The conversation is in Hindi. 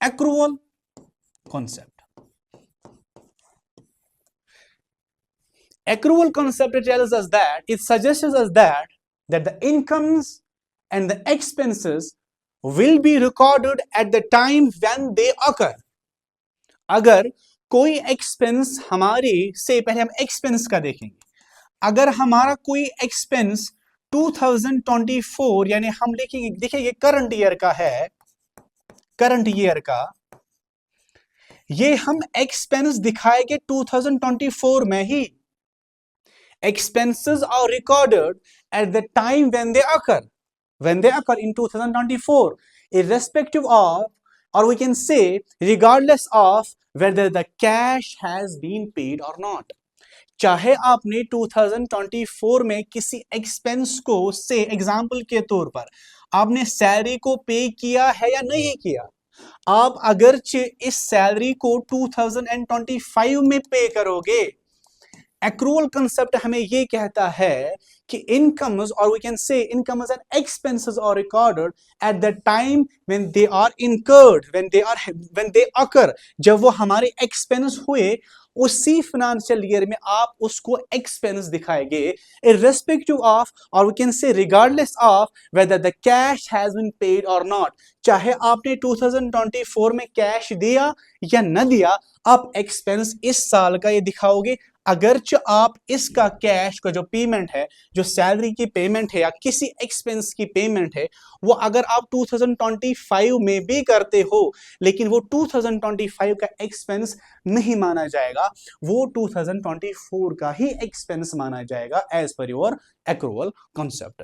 accrual concept. Accrual concept tells us that, it suggests us that the incomes and the expenses will be recorded at the time when they occur. अगर कोई एक्सपेंस हमारे से, पहले हम एक्सपेंस का देखेंगे, अगर हमारा कोई एक्सपेंस 2024 यानी हम देखेंगे करंट ईयर का है, करंट ईयर का ये हम एक्सपेंस दिखाएंगे 2024 में ही. Expenses are recorded at the time when they occur in 2024, irrespective of, or we can say regardless of whether the cash has been paid or not. चाहे आपने 2024 में किसी एक्सपेंस को, से एग्जाम्पल के तौर पर आपने सैलरी को पे किया है या नहीं किया, आप अगरचे इस सैलरी को 2025 में पे करोगे, accrual concept हमें ये कहता है कि incomes, or we can say incomes and expenses are recorded at the time when they are incurred, when they occur, जब वो हमारे expense हुए उसी financial year में आप उसको expense दिखाएंगे, irrespective of, or we can say regardless of whether the cash has been paid or not. चाहे आपने 2024 में कैश दिया या न दिया, आप एक्सपेंस इस साल का ये दिखाओगे. अगरचे आप इसका कैश का जो पेमेंट है, जो सैलरी की पेमेंट है या किसी एक्सपेंस की पेमेंट है, वो अगर आप 2025 में भी करते हो, लेकिन वो 2025 का एक्सपेंस नहीं माना जाएगा, वो 2024 का ही एक्सपेंस माना जाएगा as per your accrual concept.